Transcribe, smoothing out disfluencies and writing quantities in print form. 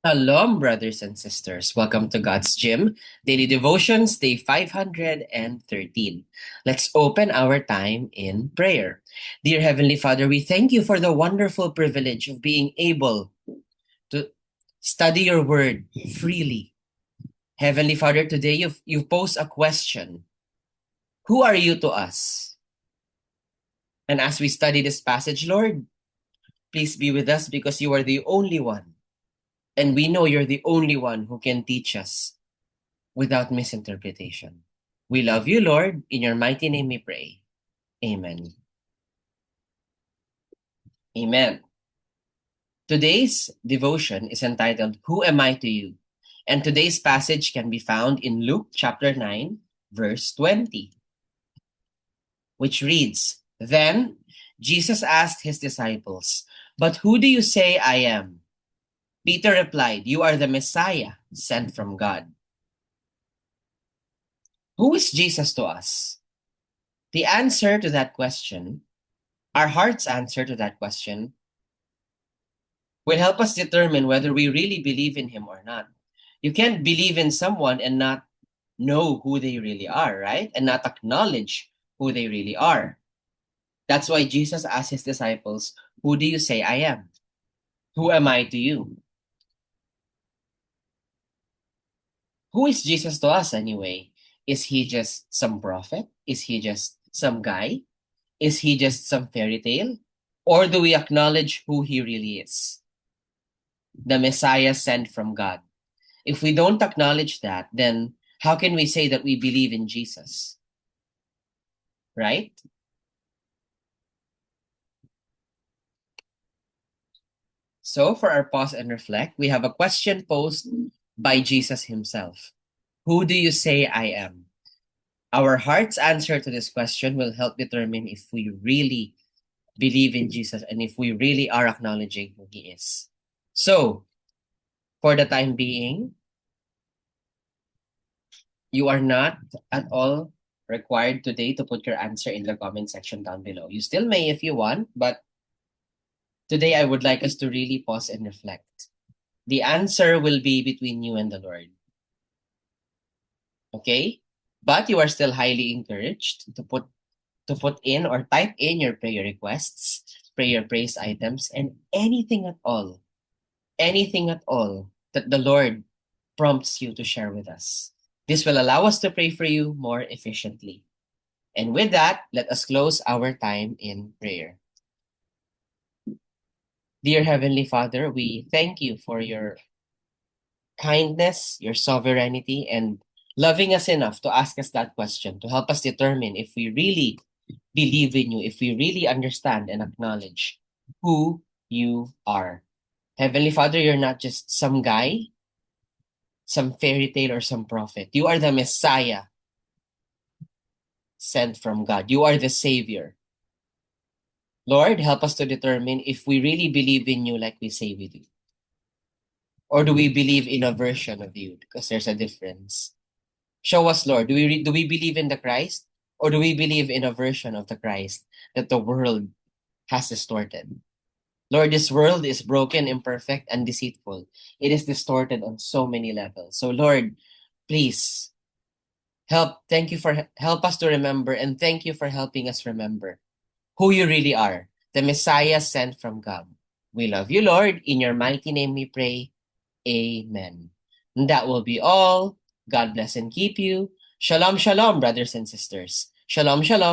Shalom, brothers and sisters. Welcome to God's Gym, Daily Devotions, Day 513. Let's open our time in prayer. Dear Heavenly Father, we thank you for the wonderful privilege of being able to study your word freely. Heavenly Father, today you've posed a question. Who are you to us? And as we study this passage, Lord, please be with us because you are the only one. And we know you're the only one who can teach us without misinterpretation. We love you, Lord. In your mighty name we pray. Amen. Amen. Today's devotion is entitled, Who Am I to You? And today's passage can be found in Luke chapter 9, verse 20, which reads, Then Jesus asked his disciples, But who do you say I am? Peter replied, You are the Messiah sent from God. Who is Jesus to us? The answer to that question, our heart's answer to that question, will help us determine whether we really believe in him or not. You can't believe in someone and not know who they really are, right? And not acknowledge who they really are. That's why Jesus asked his disciples, Who do you say I am? Who am I to you? Who is Jesus to us anyway? Is he just some prophet? Is he just some guy? Is he just some fairy tale? Or do we acknowledge who he really is? The Messiah sent from God. If we don't acknowledge that, then how can we say that we believe in Jesus? Right? So for our pause and reflect, we have a question posed by Jesus himself. Who do you say I am? Our heart's answer to this question will help determine if we really believe in Jesus and if we really are acknowledging who he is. So, for the time being, you are not at all required today to put your answer in the comment section down below. You still may if you want, but today I would like us to really pause and reflect. The answer will be between you and the Lord. Okay? But you are still highly encouraged to put in or type in your prayer requests, prayer praise items, and anything at all that the Lord prompts you to share with us. This will allow us to pray for you more efficiently. And with that, let us close our time in prayer. Dear Heavenly Father, we thank you for your kindness, your sovereignty, and loving us enough to ask us that question to help us determine if we really believe in you, if we really understand and acknowledge who you are. Heavenly Father, you're not just some guy, some fairy tale, or some prophet. You are the Messiah sent from God. You are the Savior. Lord, help us to determine if we really believe in you like we say we do. Or do we believe in a version of you? Because there's a difference. Show us, Lord, do we believe in the Christ? Or do we believe in a version of the Christ that the world has distorted? Lord, this world is broken, imperfect, and deceitful. It is distorted on so many levels. So, Lord, please help us to remember, and thank you for helping us remember who you really are, the Messiah sent from God. We love you, Lord. In your mighty name we pray. Amen. And that will be all. God bless and keep you. Shalom, shalom, brothers and sisters. Shalom, shalom.